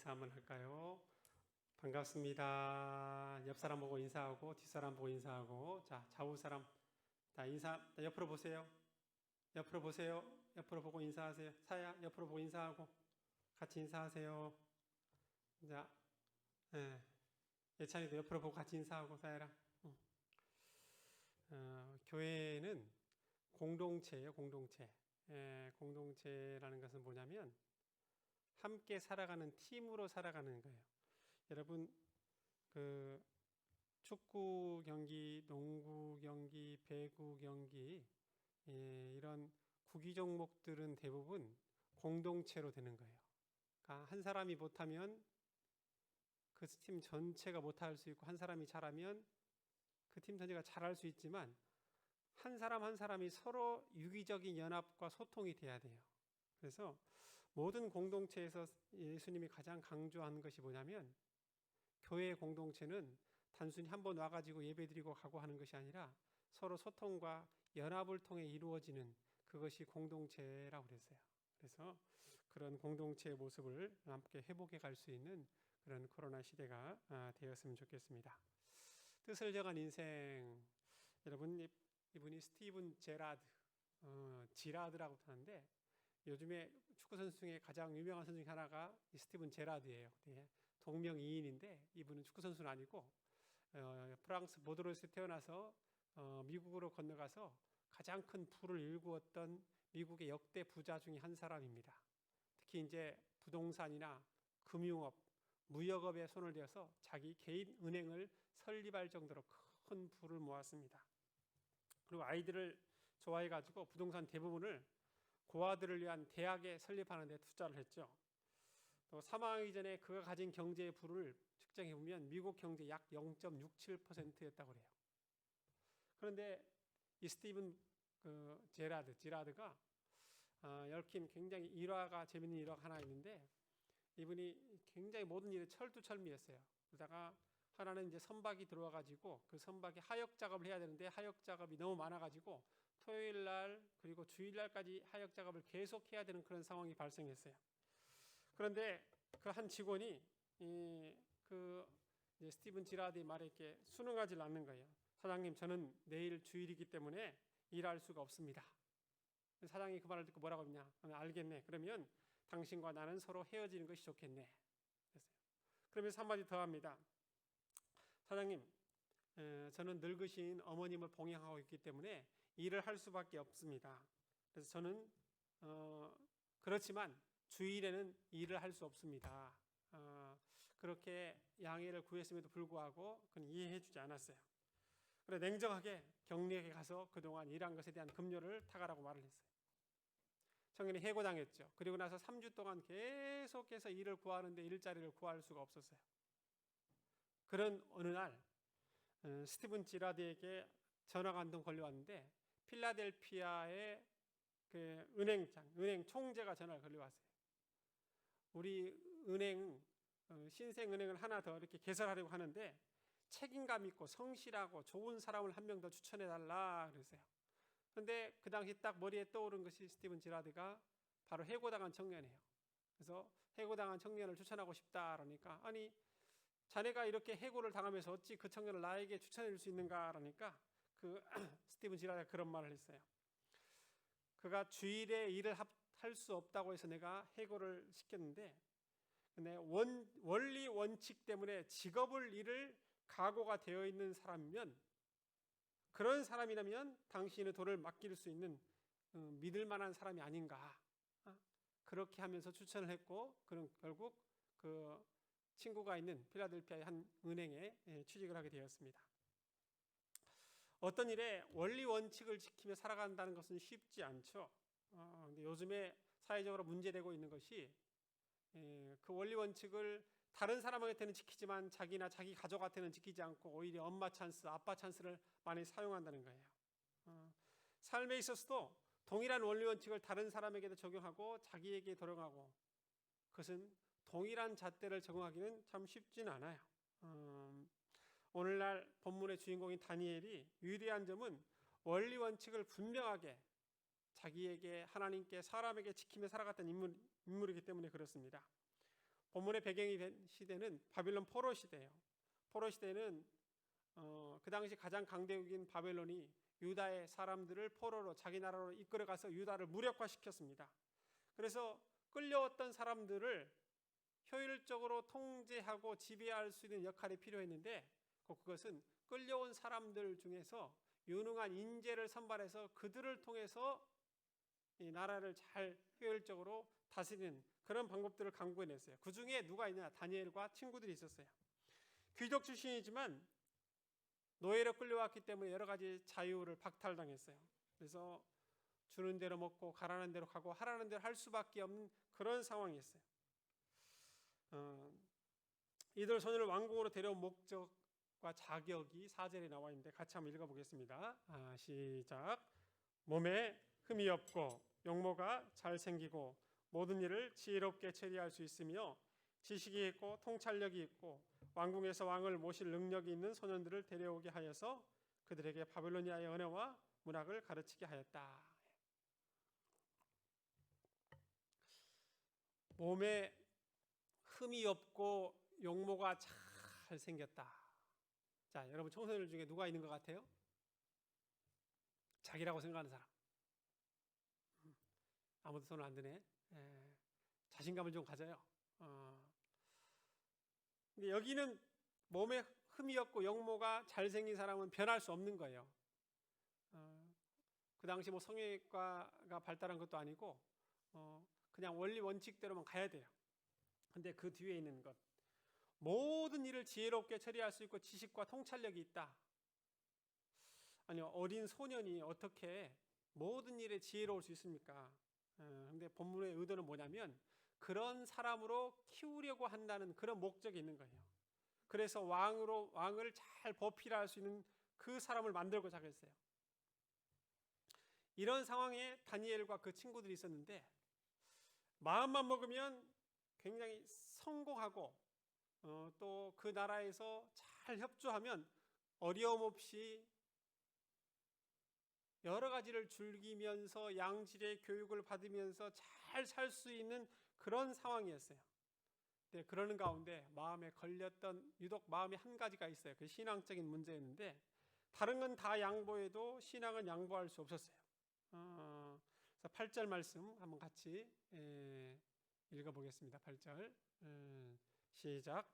인사 한번 할까요? 반갑습니다. 옆 사람 보고 인사하고 뒷사람 보고 인사하고 자 좌우 사람 다 인사 다 옆으로 보세요. 옆으로 보세요. 옆으로 보고 인사하세요. 사야 옆으로 보고 인사하고 같이 인사하세요. 자, 예, 예찬이도 옆으로 보고 같이 인사하고 사야랑. 교회는 공동체예요. 공동체. 공동체라는 것은 뭐냐면 함께 살아가는 팀으로 살아가는 거예요. 여러분 그 축구 경기, 농구 경기, 배구 경기 이런 구기 종목들은 대부분 공동체로 되는 거예요. 그러니까 한 사람이 못하면 그 팀 전체가 못할 수 있고 한 사람이 잘하면 그 팀 전체가 잘할 수 있지만 한 사람 한 사람이 서로 유기적인 연합과 소통이 돼야 돼요. 그래서 모든 공동체에서 예수님이 가장 강조한 것이 뭐냐면 교회 공동체는 단순히 한번 와가지고 예배드리고 가고 하는 것이 아니라 서로 소통과 연합을 통해 이루어지는 그것이 공동체라고 그랬어요. 그래서 그런 공동체의 모습을 함께 회복해 갈 수 있는 그런 코로나 시대가 되었으면 좋겠습니다. 뜻을 정한 인생, 여러분 이분이 스티븐 제라드, 지라드라고 하는데 요즘에 축구 선수 중에 가장 유명한 선수 중에 하나가 스티븐 제라드예요. 동명이인인데 이분은 축구 선수는 아니고 프랑스 보드로에서 태어나서 미국으로 건너가서 가장 큰 부를 일구었던 미국의 역대 부자 중에 한 사람입니다. 특히 이제 부동산이나 금융업, 무역업에 손을 대어서 자기 개인 은행을 설립할 정도로 큰 부를 모았습니다. 그리고 아이들을 좋아해가지고 부동산 대부분을 고아들을 위한 대학에 설립하는 데 투자를 했죠. 또 사망하기 전에 그가 가진 경제의 부를 측정해 보면 미국 경제 약 0.67%였다고 그래요. 그런데 이 스티븐 지라드가 얽힌 굉장히 일화가 재밌는 일화가 하나 있는데 이분이 굉장히 모든 일에 철두철미했어요. 그러다가 하나는 이제 선박이 들어와 가지고 그 선박에 하역 작업을 해야 되는데 하역 작업이 너무 많아 가지고 토요일 날 그리고 주일 날까지 하역 작업을 계속 해야 되는 그런 상황이 발생했어요. 그런데 그 한 직원이 그 스티븐 지라드의 말에 이렇게 순응하지 않는 거예요. 사장님, 저는 내일 주일이기 때문에 일할 수가 없습니다. 사장이 그 말을 듣고 뭐라고 했냐? 알겠네. 그러면 당신과 나는 서로 헤어지는 것이 좋겠네. 그랬어요. 그러면서 한마디 더 합니다. 사장님, 저는 늙으신 어머님을 봉양하고 있기 때문에 일을 할 수밖에 없습니다. 그래서 저는 그렇지만 주일에는 일을 할 수 없습니다. 그렇게 양해를 구했음에도 불구하고 그는 이해해 주지 않았어요. 그래 냉정하게 격리에게 가서 그동안 일한 것에 대한 급료를 타가라고 말을 했어요. 청년이 해고당했죠. 그리고 나서 3주 동안 계속해서 일을 구하는데 일자리를 구할 수가 없었어요. 그런 어느 날 스티븐 지라드에게 전화가 한 통 걸려왔는데 필라델피아의 그 은행 총재가 전화를 걸려왔어요. 우리 은행 신생은행을 하나 더 이렇게 개설하려고 하는데 책임감 있고 성실하고 좋은 사람을 한 명 더 추천해 달라 그랬어요. 그런데 그 당시 딱 머리에 떠오른 것이 스티븐 지라드가 바로 해고당한 청년이에요. 그래서 해고당한 청년을 추천하고 싶다 그러니까 아니 자네가 이렇게 해고를 당하면서 어찌 그 청년을 나에게 추천해 줄 수 있는가 그러니까 그 스티븐 지라드가 그런 말을 했어요. 그가 주일에 일을 할 수 없다고 해서 내가 해고를 시켰는데 근데 원리 원칙 때문에 직업을 잃을 각오가 되어 있는 사람이면 그런 사람이라면 당신의 돈을 맡길 수 있는 믿을 만한 사람이 아닌가 그렇게 하면서 추천을 했고 그런 결국 그 친구가 있는 필라델피아의 한 은행에 취직을 하게 되었습니다. 어떤 일에 원리 원칙을 지키며 살아간다는 것은 쉽지 않죠. 근데 요즘에 사회적으로 문제되고 있는 것이 그 원리 원칙을 다른 사람한테는 지키지만 자기나 자기 가족한테는 지키지 않고 오히려 엄마 찬스, 아빠 찬스를 많이 사용한다는 거예요. 삶에 있어서도 동일한 원리 원칙을 다른 사람에게도 적용하고 자기에게 적용하고 그것은 동일한 잣대를 적용하기는 참 쉽지는 않아요. 오늘날 본문의 주인공인 다니엘이 위대한 점은 원리 원칙을 분명하게 자기에게 하나님께 사람에게 지키며 살아갔던 인물이기 때문에 그렇습니다. 본문의 배경이 된 시대는 바빌론 포로 시대예요. 포로 시대는 그 당시 가장 강대국인 바벨론이 유다의 사람들을 포로로 자기 나라로 이끌어가서 유다를 무력화시켰습니다. 그래서 끌려왔던 사람들을 효율적으로 통제하고 지배할 수 있는 역할이 필요했는데 그것은 끌려온 사람들 중에서 유능한 인재를 선발해서 그들을 통해서 이 나라를 잘 효율적으로 다스리는 그런 방법들을 강구해냈어요. 그 중에 누가 있냐? 다니엘과 친구들이 있었어요. 귀족 출신이지만 노예로 끌려왔기 때문에 여러 가지 자유를 박탈당했어요. 그래서 주는 대로 먹고 가라는 대로 가고 하라는 대로 할 수밖에 없는 그런 상황이었어요. 이들 소년을 왕궁으로 데려온 목적과 자격이 4절에 나와 있는데 같이 한번 읽어보겠습니다. 시작. 몸에 흠이 없고 용모가 잘생기고 모든 일을 지혜롭게 처리할 수 있으며 지식이 있고 통찰력이 있고 왕궁에서 왕을 모실 능력이 있는 소년들을 데려오게 하여서 그들에게 바벨로니아의 언어와 문학을 가르치게 하였다. 몸에 흠이 없고 용모가 잘 생겼다. 자, 여러분 청소년 중에 누가 있는 것 같아요? 자기라고 생각하는 사람. 아무도 손을 안 드네. 자신감을 좀 가져요. 근데 여기는 몸에 흠이 없고 용모가 잘생긴 사람은 변할 수 없는 거예요. 그 당시 뭐 성형외과가 발달한 것도 아니고 그냥 원리 원칙대로만 가야 돼요. 근데 그 뒤에 있는 것, 모든 일을 지혜롭게 처리할 수 있고 지식과 통찰력이 있다. 아니요, 어린 소년이 어떻게 모든 일에 지혜로울 수 있습니까? 근데 본문의 의도는 뭐냐면 그런 사람으로 키우려고 한다는 그런 목적이 있는 거예요. 그래서 왕을 잘 보필할 수 있는 그 사람을 만들고자 했어요. 이런 상황에 다니엘과 그 친구들이 있었는데 마음만 먹으면 굉장히 성공하고 또 그 나라에서 잘 협조하면 어려움 없이 여러 가지를 즐기면서 양질의 교육을 받으면서 잘 살 수 있는 그런 상황이었어요. 네, 그러는 가운데 마음에 걸렸던 유독 마음에 한 가지가 있어요. 그 신앙적인 문제였는데 다른 건 다 양보해도 신앙은 양보할 수 없었어요. 그래서 8절 말씀 한번 같이 읽어보겠습니다. 8절 시작.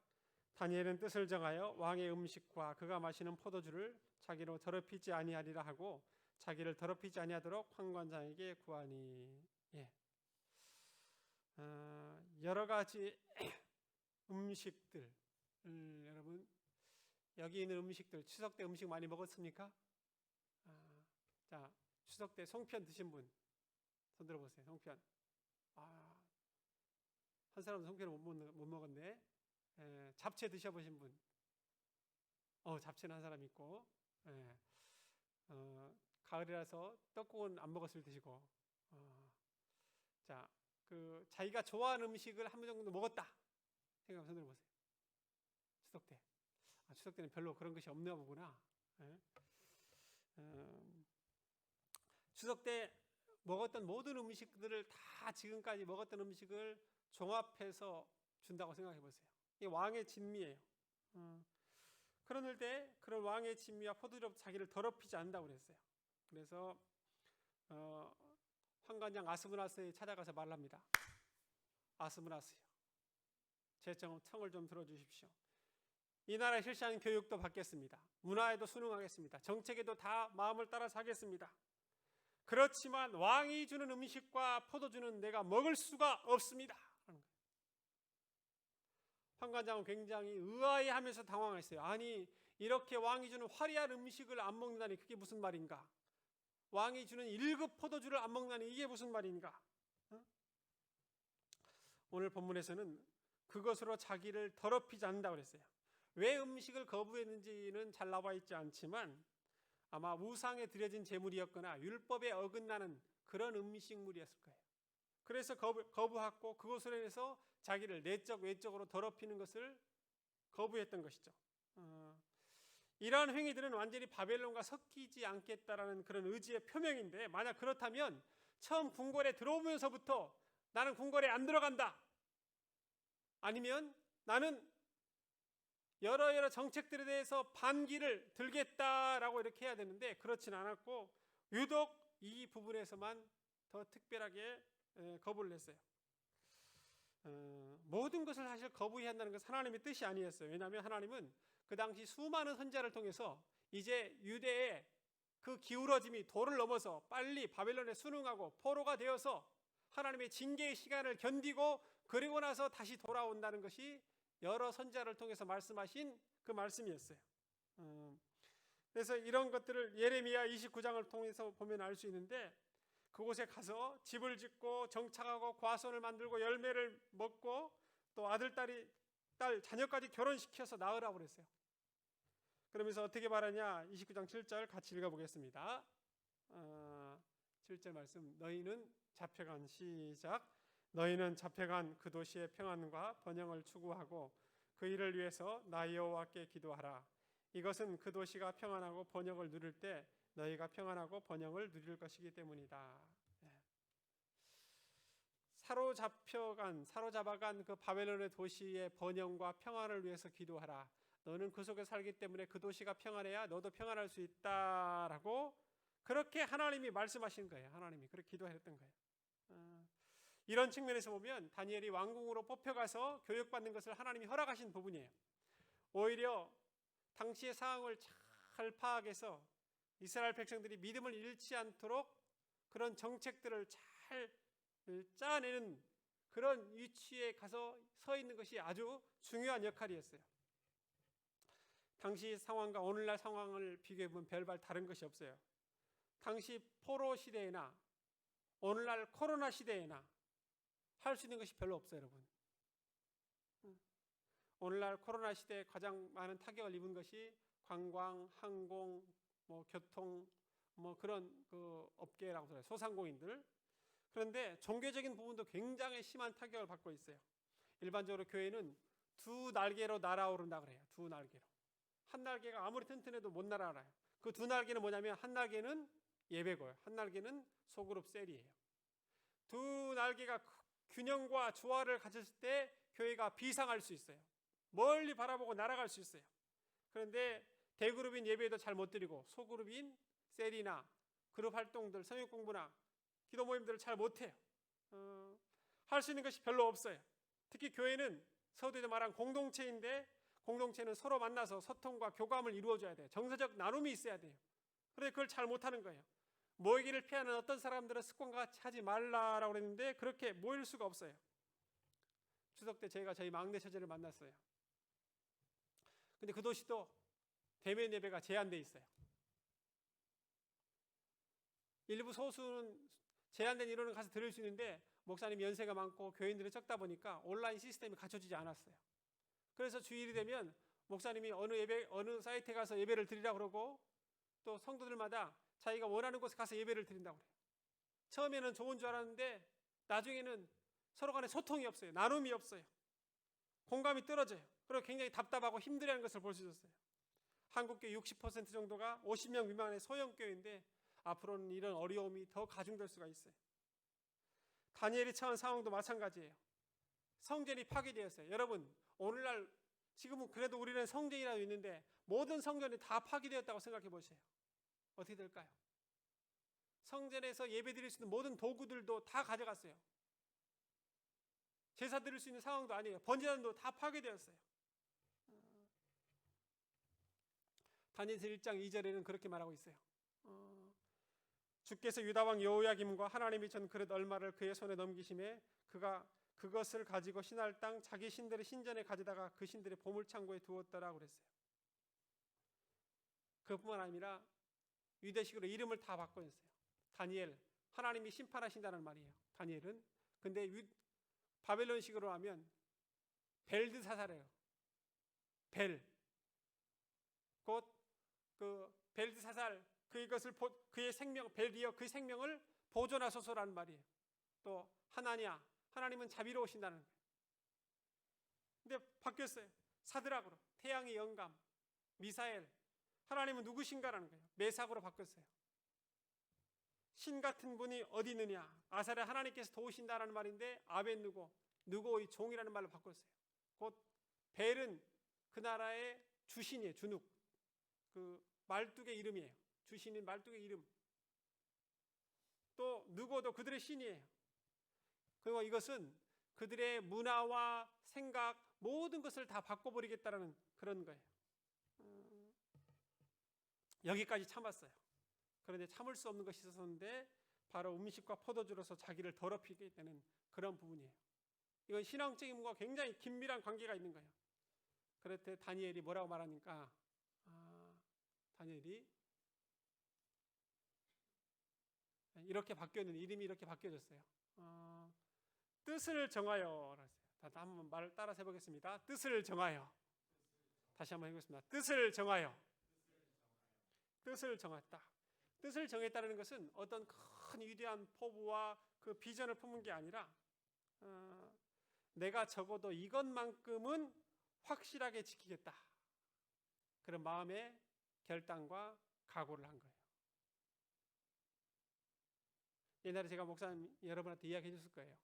다니엘은 뜻을 정하여 왕의 음식과 그가 마시는 포도주를 자기로 더럽히지 아니하리라 하고 자기를 더럽히지 아니하도록 판관장에게 구하니. 여러 가지 음식들, 여러분 여기 있는 음식들 추석 때 음식 많이 먹었습니까? 자, 추석 때 송편 드신 분 손 들어보세요. 송편. 한 사람도 송편을 못 먹었네. 잡채 드셔보신 분. 잡채는 한 사람 있고. 가을이라서 떡국은 안 먹었을 드시고. 자, 그 자기가 좋아하는 음식을 한 번 정도 먹었다 생각하면 손 들어보세요. 추석 때. 추석 때는 별로 그런 것이 없나 보구나. 추석 때 먹었던 모든 음식들을 다 지금까지 먹었던 음식을 종합해서 준다고 생각해 보세요. 이게 왕의 진미예요. 그런데 그런 왕의 진미와 포도주로 자기를 더럽히지 않는다고 그랬어요. 그래서 환관장 아스므나스에 찾아가서 말합니다. 아스므나스요, 제 청을 좀 들어주십시오. 이 나라에 실시하는 교육도 받겠습니다. 문화에도 순응하겠습니다. 정책에도 다 마음을 따라서 하겠습니다. 그렇지만 왕이 주는 음식과 포도주는 내가 먹을 수가 없습니다. 판관장은 굉장히 의아해하면서 당황했어요. 아니, 이렇게 왕이 주는 화려한 음식을 안 먹는다니 그게 무슨 말인가? 왕이 주는 1급 포도주를 안 먹는다니 이게 무슨 말인가? 오늘 본문에서는 그것으로 자기를 더럽히지 않는다고 그랬어요. 왜 음식을 거부했는지는 잘 나와 있지 않지만 아마 우상에 드려진 제물이었거나 율법에 어긋나는 그런 음식물이었을 거예요. 그래서 거부하고 그것으로 인해서 자기를 내적 외적으로 더럽히는 것을 거부했던 것이죠. 이러한 행위들은 완전히 바벨론과 섞이지 않겠다라는 그런 의지의 표명인데 만약 그렇다면 처음 궁궐에 들어오면서부터 나는 궁궐에 안 들어간다, 아니면 나는 여러 정책들에 대해서 반기를 들겠다라고 이렇게 해야 되는데 그렇지는 않았고 유독 이 부분에서만 더 특별하게 거부를 했어요. 모든 것을 사실 거부해야 한다는 것은 하나님의 뜻이 아니었어요. 왜냐하면 하나님은 그 당시 수많은 선지자를 통해서 이제 유대의 그 기울어짐이 도를 넘어서 빨리 바벨론에 순응하고 포로가 되어서 하나님의 징계의 시간을 견디고 그리고 나서 다시 돌아온다는 것이 여러 선지자를 통해서 말씀하신 그 말씀이었어요. 그래서 이런 것들을 예레미야 29장을 통해서 보면 알 수 있는데 그곳에 가서 집을 짓고 정착하고 과손을 만들고 열매를 먹고 또 아들, 딸, 자녀까지 결혼시켜서 낳으라고 그랬어요. 그러면서 어떻게 말하냐? 29장 7절 같이 읽어보겠습니다. 7절 말씀. 너희는 잡혀간 시작. 너희는 잡혀간 그 도시의 평안과 번영을 추구하고 그 일을 위해서 나 여호와께 기도하라. 이것은 그 도시가 평안하고 번영을 누릴 때 너희가 평안하고 번영을 누릴 것이기 때문이다. 사로잡아간 그 바벨론의 도시의 번영과 평안을 위해서 기도하라. 너는 그 속에 살기 때문에 그 도시가 평안해야 너도 평안할 수 있다라고 그렇게 하나님이 말씀하신 거예요. 하나님이 그렇게 기도했던 거예요. 이런 측면에서 보면 다니엘이 왕궁으로 뽑혀가서 교육받는 것을 하나님이 허락하신 부분이에요. 오히려 당시의 상황을 잘 파악해서 이스라엘 백성들이 믿음을 잃지 않도록 그런 정책들을 잘 짜내는 그런 위치에 가서 서 있는 것이 아주 중요한 역할이었어요. 당시 상황과 오늘날 상황을 비교해보면 별반 다른 것이 없어요. 당시 포로 시대에나 오늘날 코로나 시대에나 할 수 있는 것이 별로 없어요, 여러분. 오늘날 코로나 시대에 가장 많은 타격을 입은 것이 관광, 항공, 교통, 그런 그 업계라고 해요. 소상공인들. 그런데 종교적인 부분도 굉장히 심한 타격을 받고 있어요. 일반적으로 교회는 두 날개로 날아오른다 그래요. 두 날개로. 한 날개가 아무리 튼튼해도 못 날아가요. 그 두 날개는 뭐냐면 한 날개는 예배고요. 한 날개는 소그룹 셀이에요. 두 날개가 균형과 조화를 가졌을 때 교회가 비상할 수 있어요. 멀리 바라보고 날아갈 수 있어요. 그런데 대그룹인 예배도 잘 못 드리고 소그룹인 셀이나 그룹 활동들, 성역 공부나 기도 모임들을 잘 못해요. 할 수 있는 것이 별로 없어요. 특히 교회는 서두에도 말한 공동체인데 공동체는 서로 만나서 소통과 교감을 이루어줘야 돼요. 정서적 나눔이 있어야 돼요. 그런데 그걸 잘 못하는 거예요. 모이기를 피하는 어떤 사람들은 습관과 같이 하지 말라라고 그랬는데 그렇게 모일 수가 없어요. 추석 때 저희가 저희 막내 처제를 만났어요. 근데 그 도시도 대면 예배가 제한돼 있어요. 일부 소수는 제한된 인원은 가서 들을 수 있는데 목사님 연세가 많고 교인들이 적다 보니까 온라인 시스템이 갖춰지지 않았어요. 그래서 주일이 되면 목사님이 어느 사이트에 가서 예배를 드리라고 그러고 또 성도들마다 자기가 원하는 곳에 가서 예배를 드린다고 그래요. 처음에는 좋은 줄 알았는데 나중에는 서로 간에 소통이 없어요. 나눔이 없어요. 공감이 떨어져요. 그리고 굉장히 답답하고 힘들어하는 것을 볼 수 있었어요. 한국교회 60% 정도가 50명 미만의 소형교회인데 앞으로는 이런 어려움이 더 가중될 수가 있어요. 다니엘이 처한 상황도 마찬가지예요. 성전이 파괴되었어요. 여러분, 오늘날 지금은 그래도 우리는 성전이라도 있는데 모든 성전이 다 파괴되었다고 생각해 보세요. 어떻게 될까요? 성전에서 예배 드릴 수 있는 모든 도구들도 다 가져갔어요. 제사 드릴 수 있는 상황도 아니에요. 번제단도 다 파괴되었어요. 다니엘서 1장 2절에는 그렇게 말하고 있어요. 주께서 유다왕 여호야김과 하나님이 전 그릇 얼마를 그의 손에 넘기심에 그가 그것을 가지고 신할 땅 자기 신들의 신전에 가져다가 그 신들의 보물창고에 두었더라고 그랬어요. 그뿐만 아니라 유대식으로 이름을 다 바꿔줬어요. 다니엘, 하나님이 심판하신다는 말이에요. 다니엘은. 근데 바벨론식으로 하면 벨드사사래요. 벨. 곧 그 벨드사살 그의 생명 벨리어 그 생명을 보존하소서라는 말이에요. 또 하나냐, 하나님은 자비로우신다는 거예요. 근데 바뀌었어요. 사드락으로 태양의 영감, 미사엘, 하나님은 누구신가라는 거예요. 메삭으로 바뀌었어요. 신 같은 분이 어디 있느냐, 아사랴 하나님께서 도우신다라는 말인데 아벤누고 누고의 종이라는 말로 바꿨어요. 곧 벨은 그 나라의 주신이에요. 주눅. 그 말뚝의 이름이에요. 주신인 말뚝의 이름. 또 누구도 그들의 신이에요. 그리고 이것은 그들의 문화와 생각 모든 것을 다 바꿔버리겠다라는 그런 거예요. 여기까지 참았어요. 그런데 참을 수 없는 것이 있었는데 바로 음식과 포도주로서 자기를 더럽히게 되는 그런 부분이에요. 이건 신앙적인 부분과 굉장히 긴밀한 관계가 있는 거예요. 그럴 때 다니엘이 뭐라고 말하니까 다니엘이 이렇게 바뀌었는데 이름이 이렇게 바뀌어졌어요. 뜻을 정하여. 다시 한번 말 따라서 해보겠습니다. 뜻을 정하여. 다시 한번 해보겠습니다. 뜻을 정하여. 뜻을 정했다. 뜻을 정했다는 것은 어떤 큰 위대한 포부와 그 비전을 품은 게 아니라 내가 적어도 이것만큼은 확실하게 지키겠다. 그런 마음의 결단과 각오를 한 거예요. 옛날에 제가 목사님 여러분한테 이야기해 줬을 거예요.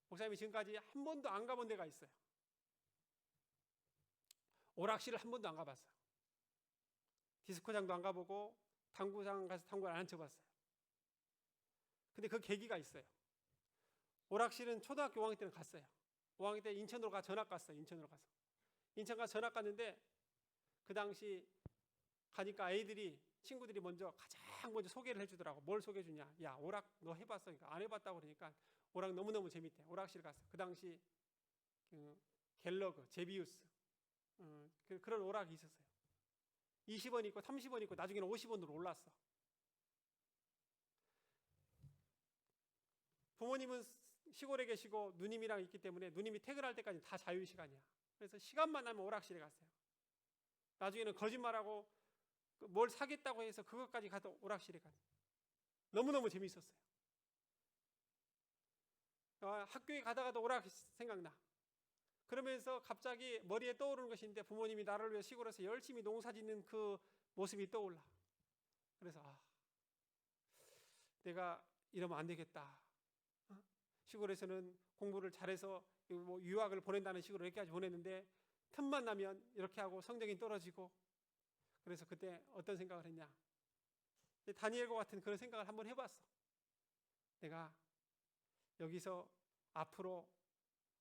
목사님이 지금까지 한 번도 안 가본 데가 있어요. 오락실을 한 번도 안 가봤어요. 디스코장도 안 가보고 당구장 가서 당구를 안 쳐봤어요. 근데 그 계기가 있어요. 오락실은 초등학교 5학년 때는 갔어요. 5학년 때 인천으로 전학 갔어요. 인천으로 가서. 인천 가서 전학 갔는데 그 당시 가니까 친구들이 가장 먼저 소개를 해주더라고. 뭘 소개해 주냐? 야, 오락 너 해봤어? 그러니까 안 해봤다고 그러니까 오락 너무너무 재밌대. 오락실 갔어. 그 당시 갤러그, 제비우스 그런 오락이 있었어요. 20원 있고 30원 있고 나중에는 50원으로 올랐어. 부모님은 시골에 계시고 누님이랑 있기 때문에 누님이 퇴근할 때까지 다 자유시간이야. 그래서 시간만 나면 오락실에 갔어요. 나중에는 거짓말하고 뭘 사겠다고 해서 그것까지 가도 오락실에 갔어요. 너무너무 재밌었어요. 학교에 가다가도 오락 생각나. 그러면서 갑자기 머리에 떠오르는 것인데 부모님이 나를 위해 시골에서 열심히 농사 짓는 그 모습이 떠올라. 그래서 내가 이러면 안 되겠다. 시골에서는 공부를 잘해서 유학을 보낸다는 식으로 여기까지 보냈는데 틈만 나면 이렇게 하고 성적이 떨어지고. 그래서 그때 어떤 생각을 했냐. 다니엘과 같은 그런 생각을 한번 해봤어. 내가 여기서 앞으로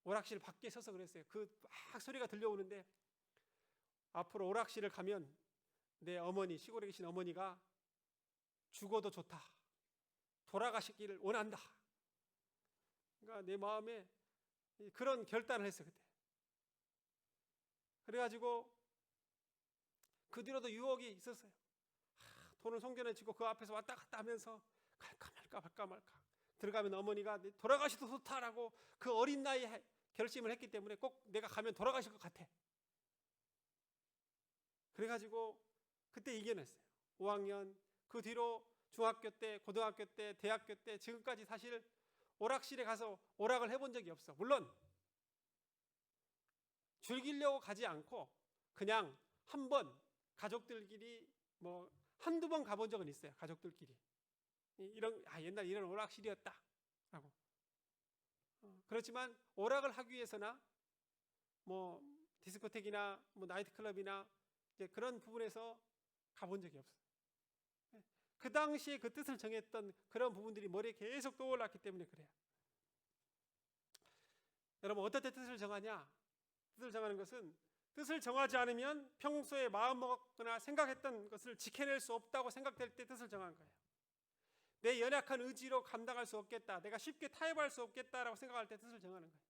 오락실 밖에 서서 그랬어요. 막 소리가 들려오는데 앞으로 오락실을 가면 내 어머니, 시골에 계신 어머니가 죽어도 좋다. 돌아가시기를 원한다. 그러니까 내 마음에 그런 결단을 했어요. 그때. 그래가지고 그 뒤로도 유혹이 있었어요. 돈을 송전해주고 그 앞에서 왔다 갔다 하면서 갈까 말까. 들어가면 어머니가 돌아가셔도 좋다라고 그 어린 나이에 결심을 했기 때문에 꼭 내가 가면 돌아가실 것 같아. 그래가지고 그때 이겨냈어요. 5학년 그 뒤로 중학교 때, 고등학교 때, 대학교 때 지금까지 사실 오락실에 가서 오락을 해본 적이 없어. 물론 즐기려고 가지 않고 그냥 한번 가족들끼리 한두 번 가본 적은 있어요. 가족들끼리. 옛날 이런 오락실이었다 라고. 그렇지만 오락을 하기 위해서나 디스코텍이나 나이트클럽이나 이제 그런 부분에서 가본 적이 없어요. 그 당시에 그 뜻을 정했던 그런 부분들이 머리에 계속 떠올랐기 때문에 그래요. 여러분 어떨 때 뜻을 정하냐? 뜻을 정하는 것은 뜻을 정하지 않으면 평소에 마음먹거나 생각했던 것을 지켜낼 수 없다고 생각될 때 뜻을 정한 거예요. 내 연약한 의지로 감당할 수 없겠다. 내가 쉽게 타협할 수 없겠다라고 생각할 때 뜻을 정하는 거예요.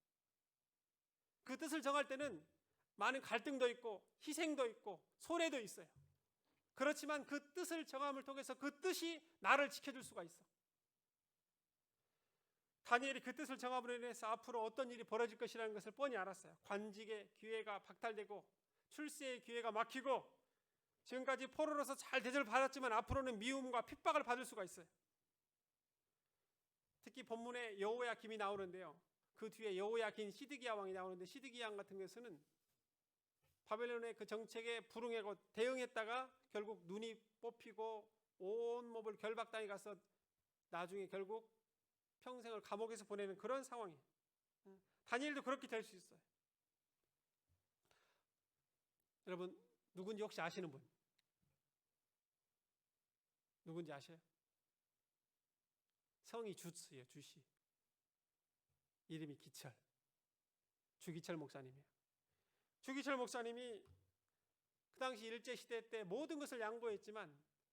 그 뜻을 정할 때는 많은 갈등도 있고 희생도 있고 손해도 있어요. 그렇지만 그 뜻을 정함을 통해서 그 뜻이 나를 지켜줄 수가 있어. 다니엘이 그 뜻을 정함으로 인해서 앞으로 어떤 일이 벌어질 것이라는 것을 뻔히 알았어요. 관직의 기회가 박탈되고 출세의 기회가 막히고 지금까지 포로로서 잘 대접을 받았지만 앞으로는 미움과 핍박을 받을 수가 있어요. 특히 본문에 여호야김이 나오는데요. 그 뒤에 여호야긴 시드기야 왕이 나오는데 시드기야 왕 같은 것은 바벨론의 그 정책에 불응하고 대응했다가 결국 눈이 뽑히고 온몸을 결박당해 가서 나중에 결국 평생을 감옥에서 보내는 그런 상황이에요. 다니엘도 그렇게 될 수 있어요. 여러분 누군지 혹시 아시는 분? 누군지 아셔요? 성이 주스예요. 주시. 이름이 기철. 주기철 목사님이에요. 주기철 목사님이 그 당시 일제시대 때 모든 것을 양보했지만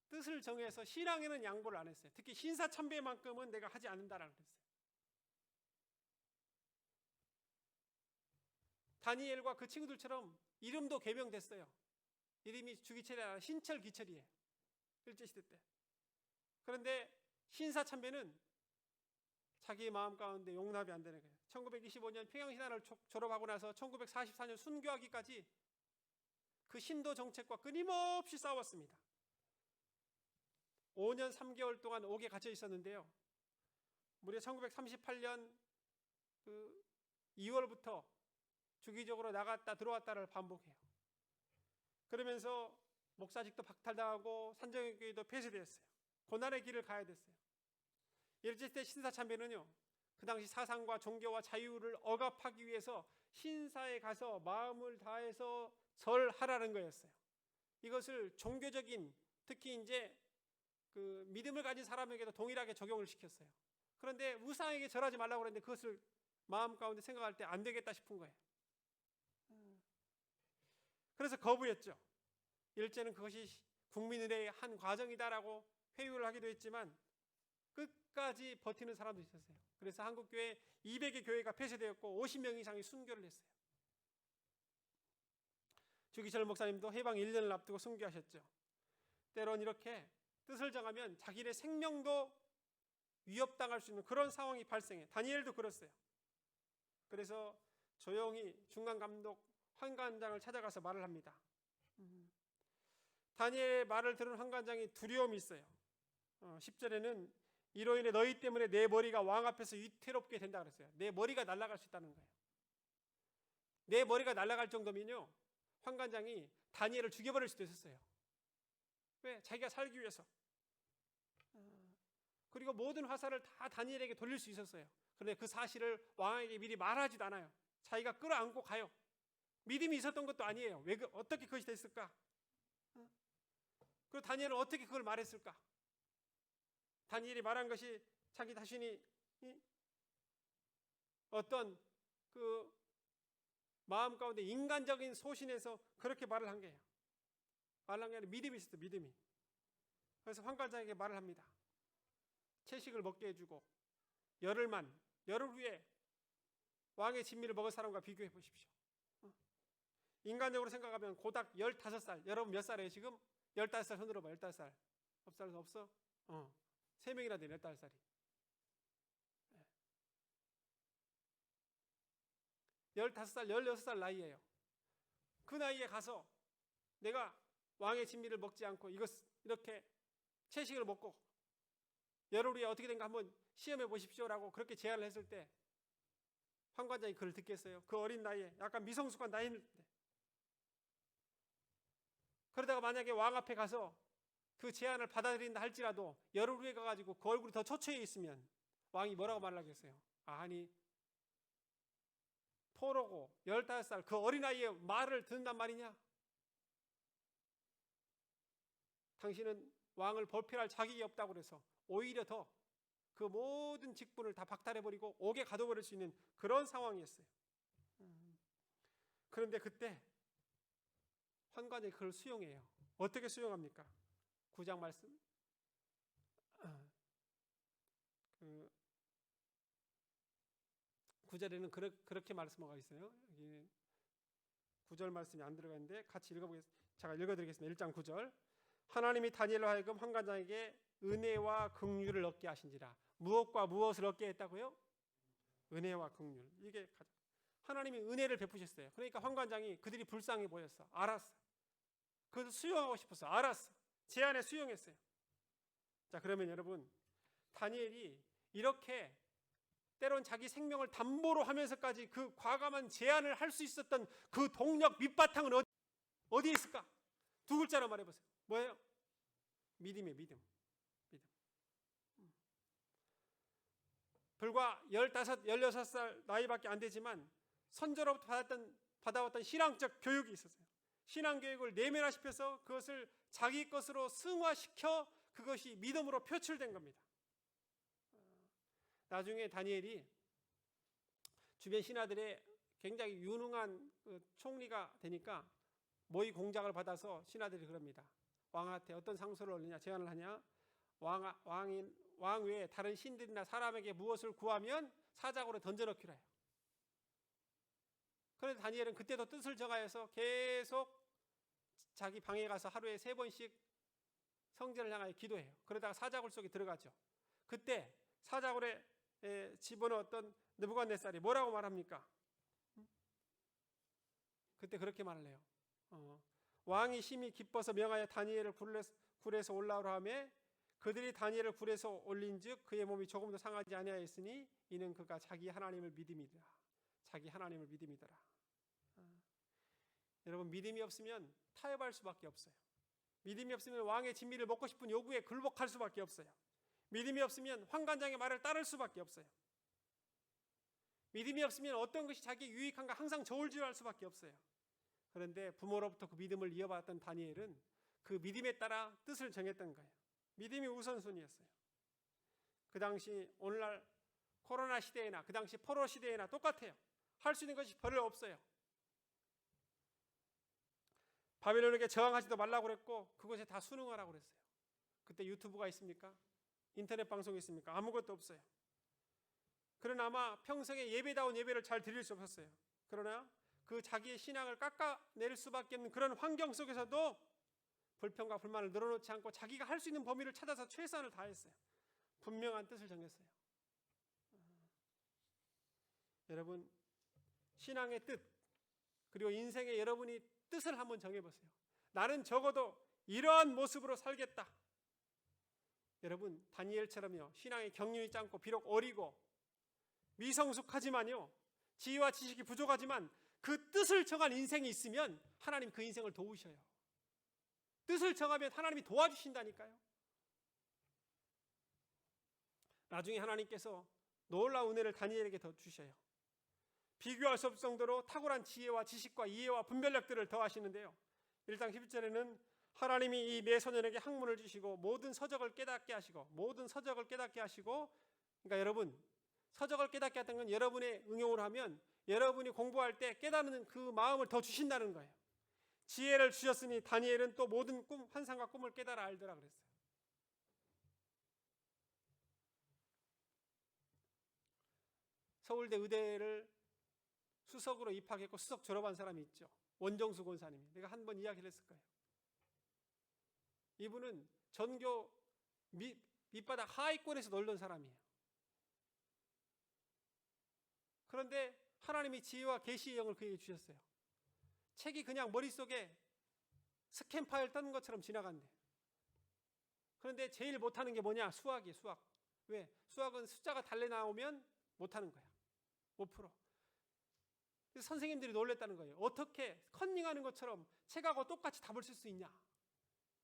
뜻을 정해서 신앙에는 양보를 안 했어요. 특히 신사참배만큼은 내가 하지 않는다라고 그랬어요. 다니엘과 그 친구들처럼 이름도 개명됐어요. 이름이 주기철이 아니라 신철기철이에요. 일제시대 때. 그런데 신사참배는 자기의 마음 가운데 용납이 안 되는 거예요. 1925년 평양신화를 졸업하고 나서 1944년 순교하기까지 그 신도 정책과 끊임없이 싸웠습니다. 5년 3개월 동안 옥에 갇혀 있었는데요. 무려 1938년 그 2월부터 주기적으로 나갔다 들어왔다를 반복해요. 그러면서 목사직도 박탈당하고 산정교회도 폐쇄되었어요. 고난의 길을 가야 됐어요. 일제시대 신사참배는요, 그 당시 사상과 종교와 자유를 억압하기 위해서 신사에 가서 마음을 다해서 절하라는 거였어요. 이것을 종교적인, 특히 이제 그 믿음을 가진 사람에게도 동일하게 적용을 시켰어요. 그런데 우상에게 절하지 말라고 그랬는데 그것을 마음 가운데 생각할 때 안 되겠다 싶은 거예요. 그래서 거부했죠. 일제는 그것이 국민의례의 한 과정이다라고 회유를 하기도 했지만 끝까지 버티는 사람도 있었어요. 그래서 한국교회 200개 교회가 폐쇄되었고 50명 이상이 순교를 했어요. 주기철 목사님도 해방 1년을 앞두고 순교하셨죠. 때론 이렇게 뜻을 정하면 자기의 생명도 위협당할 수 있는 그런 상황이 발생해. 다니엘도 그랬어요. 그래서 조용히 중간감독 환관장을 찾아가서 말을 합니다. 다니엘의 말을 들은 환관장이 두려움이 있어요. 10절에는 이로 인해 너희 때문에 내 머리가 왕 앞에서 위태롭게 된다 그랬어요. 내 머리가 날아갈 수 있다는 거예요. 내 머리가 날아갈 정도면요, 환관장이 다니엘을 죽여버릴 수도 있었어요. 왜? 자기가 살기 위해서. 그리고 모든 화살을 다 다니엘에게 돌릴 수 있었어요. 그런데 그 사실을 왕에게 미리 말하지도 않아요. 자기가 끌어안고 가요. 믿음이 있었던 것도 아니에요. 왜 어떻게 그것이 됐을까? 그리고 다니엘은 어떻게 그걸 말했을까? 다니엘이 말한 것이 자기 자신이 어떤 그 마음 가운데 인간적인 소신에서 그렇게 말을 한 거예요. 말을 한 게 아니라 믿음이 있었어요. 믿음이. 그래서 환관장에게 말을 합니다. 채식을 먹게 해주고 열흘 후에 왕의 진미를 먹은 사람과 비교해 보십시오. 인간적으로 생각하면 고작 15살. 여러분 몇 살이에요 지금? 15살 손들어 봐. 15살. 없어? 3명이나 되네. 15살이. 15살, 16살 나이예요. 그 나이에 가서 내가 왕의 진미를 먹지 않고 이렇게 채식을 먹고 열흘 후에 어떻게 된가 한번 시험해 보십시오라고 그렇게 제안을 했을 때 환관장이 그걸 듣겠어요? 그 어린 나이에 약간 미성숙한 나이인데, 그러다가 만약에 왕 앞에 가서 그 제안을 받아들인다 할지라도 열흘 후에 가가지고 그 얼굴이 더 초췌해 있으면 왕이 뭐라고 말하겠어요? 아니 포로고 15살 그 어린아이의 말을 듣는단 말이냐? 당신은 왕을 벌필할 자격이 없다고 그래서 오히려 더 그 모든 직분을 다 박탈해버리고 옥에 가둬버릴 수 있는 그런 상황이었어요. 그런데 그때 환관이 그걸 수용해요. 어떻게 수용합니까? 9장 말씀. 그 9절에는 그렇게 말씀하고 있어요. 여기 9절 말씀이 안 들어가는데 같이 읽어보겠습니다. 제가 읽어드리겠습니다. 1장 9절. 하나님이 다니엘로 하여금 환관장에게 은혜와 긍휼을 얻게 하신지라. 무엇과 무엇을 얻게 했다고요? 은혜와 긍휼. 이게 하나님이 은혜를 베푸셨어요. 그러니까 환관장이 그들이 불쌍해 보였어. 알았어. 그것을 수용하고 싶었어. 알았어. 제안에 수용했어요. 자, 그러면 여러분, 다니엘이 이렇게 때론 자기 생명을 담보로 하면서까지 그 과감한 제안을 할 수 있었던 그 동력 밑바탕은 어디에 있을까? 두 글자로 말해보세요. 뭐예요? 믿음이에요. 믿음. 불과 15, 16살 나이밖에 안 되지만 선조로부터 받아왔던 신앙적 교육이 있었어요. 신앙교육을 내면화시켜서 그것을 자기 것으로 승화시켜 그것이 믿음으로 표출된 겁니다. 나중에 다니엘이 주변 신하들의 굉장히 유능한 총리가 되니까 모의 공작을 받아서 신하들이 그럽니다. 왕한테 어떤 상소를 올리냐, 제안을 하냐. 왕 외에 다른 신들이나 사람에게 무엇을 구하면 사자고로 던져넣기로 해요. 그런데 다니엘은 그때도 뜻을 정하여서 계속 자기 방에 가서 하루에 3번씩 성전을 향하여 기도해요. 그러다가 사자굴 속에 들어가죠. 그때 사자굴에 집어넣었던 느부갓네살이 뭐라고 말합니까? 그때 그렇게 말을 해요. 왕이 심히 기뻐서 명하여 다니엘을 굴에서 올라오라 하며 그들이 다니엘을 굴에서 올린즉 그의 몸이 조금도 상하지 아니하였으니 이는 그가 자기 하나님을 믿음이더라. 자기 하나님을 믿음이더라. 여러분, 믿음이 없으면 타협할 수밖에 없어요. 믿음이 없으면 왕의 진미를 먹고 싶은 요구에 굴복할 수밖에 없어요. 믿음이 없으면 환관장의 말을 따를 수밖에 없어요. 믿음이 없으면 어떤 것이 자기에 유익한가 항상 저울질할 수밖에 없어요. 그런데 부모로부터 그 믿음을 이어받았던 다니엘은 그 믿음에 따라 뜻을 정했던 거예요. 믿음이 우선순위였어요. 그 당시 오늘날 코로나 시대에나 그 당시 포로 시대에나 똑같아요. 할 수 있는 것이 별로 없어요. 바벨론에게 저항하지도 말라고 그랬고 그것에 다 순응하라고 그랬어요. 그때 유튜브가 있습니까? 인터넷 방송이 있습니까? 아무것도 없어요. 그러나 아마 평생에 예배다운 예배를 잘 드릴 수 없었어요. 그러나 그 자기의 신앙을 깎아낼 수밖에 없는 그런 환경 속에서도 불평과 불만을 늘어놓지 않고 자기가 할 수 있는 범위를 찾아서 최선을 다했어요. 분명한 뜻을 정했어요. 여러분, 신앙의 뜻 그리고 인생의 여러분이 뜻을 한번 정해보세요. 나는 적어도 이러한 모습으로 살겠다. 여러분, 다니엘처럼요, 신앙의 경륜이 있지 않고 비록 어리고 미성숙하지만요, 지혜와 지식이 부족하지만 그 뜻을 정한 인생이 있으면 하나님 그 인생을 도우셔요. 뜻을 정하면 하나님이 도와주신다니까요. 나중에 하나님께서 놀라운 은혜를 다니엘에게 더 주셔요. 비교할 수 없을 정도로 탁월한 지혜와 지식과 이해와 분별력들을 더하시는데요. 1장 11절에는 하나님이 이 매소년에게 학문을 주시고 모든 서적을 깨닫게 하시고 그러니까 여러분, 서적을 깨닫게 했던 건 여러분의 응용을 하면 여러분이 공부할 때 깨닫는 그 마음을 더 주신다는 거예요. 지혜를 주셨으니 다니엘은 또 모든 환상과 꿈을 깨달아 알더라 그랬어요. 서울대 의대를 수석으로 입학했고 수석 졸업한 사람이 있죠. 원정수 권사님이. 내가 한 번 이야기를 했을 거예요. 이분은 전교 밑바닥 하위권에서 놀던 사람이에요. 그런데 하나님이 지혜와 계시의 영을 그에게 주셨어요. 책이 그냥 머릿속에 스캔 파일 떴는 것처럼 지나간대. 그런데 제일 못하는 게 뭐냐? 수학이에요. 수학. 왜? 수학은 숫자가 달래 나오면 못하는 거야. 못 풀어. 그래서 선생님들이 놀랬다는 거예요. 어떻게 컨닝하는 것처럼 책하고 똑같이 답을 쓸 수 있냐?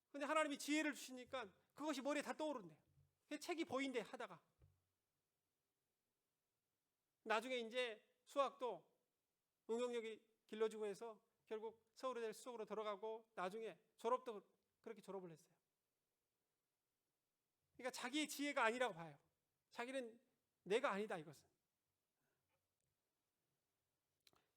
근데 하나님이 지혜를 주시니까 그것이 머리에 다 떠오른대. 책이 보인대 하다가. 나중에 이제 수학도 응용력이 길러지고 해서 결국 서울의대 수석으로 들어가고 나중에 졸업도 그렇게 졸업을 했어요. 그러니까 자기의 지혜가 아니라고 봐요. 자기는 내가 아니다 이것은.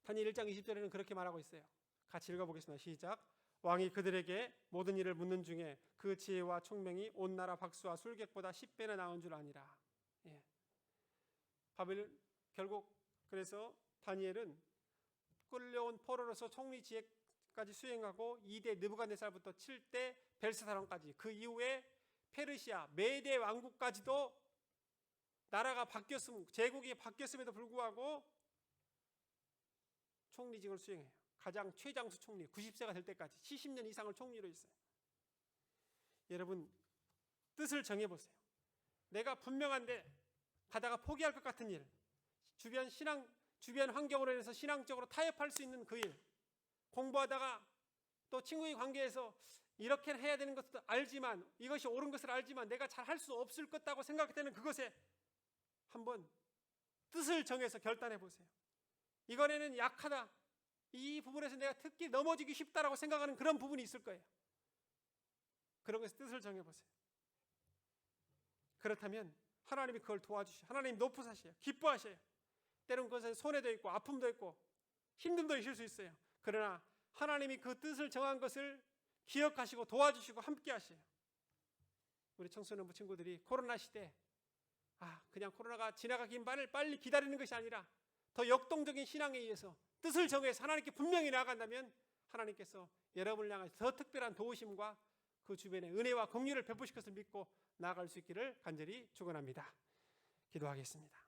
다니엘 1장 20절에는 그렇게 말하고 있어요. 같이 읽어보겠습니다. 시작. 왕이 그들에게 모든 일을 묻는 중에 그 지혜와 총명이 온 나라 박수와 술객보다 10배나 나은 줄 아니라. 예. 바벨론 결국 그래서 다니엘은 끌려온 포로로서 총리 지혜까지 수행하고 2대 느부갓네살부터 7대 벨사사론까지 그 이후에 페르시아 메대 왕국까지도 나라가 제국이 바뀌었음에도 불구하고 총리직을 수행해요. 가장 최장수 총리 90세가 될 때까지 70년 이상을 총리로 있어요. 여러분, 뜻을 정해보세요. 내가 분명한데 가다가 포기할 것 같은 일, 주변 환경으로 인해서 신앙적으로 타협할 수 있는 그 일, 공부하다가 또 친구의 관계에서 이렇게 해야 되는 것도 알지만 이것이 옳은 것을 알지만 내가 잘 할 수 없을 것 같다고 생각되는 그것에 한번 뜻을 정해서 결단해 보세요. 이번에는 약하다. 이 부분에서 내가 특히 넘어지기 쉽다라고 생각하는 그런 부분이 있을 거예요. 그런 것의 뜻을 정해보세요. 그렇다면 하나님이 그걸 도와주셔요. 하나님 높으사셔요. 기뻐하셔요. 때론 그것에 손해도 있고 아픔도 있고 힘듦도 있을 수 있어요. 그러나 하나님이 그 뜻을 정한 것을 기억하시고 도와주시고 함께 하셔요. 우리 청소년부 친구들이 코로나 시대 그냥 코로나가 지나가기만을 빨리 기다리는 것이 아니라 더 역동적인 신앙에 의해서 뜻을 정해서 하나님께 분명히 나아간다면 하나님께서 여러분을 향해 더 특별한 도우심과 그 주변에 은혜와 긍휼을 베푸실 것을 믿고 나아갈 수 있기를 간절히 축원합니다. 기도하겠습니다.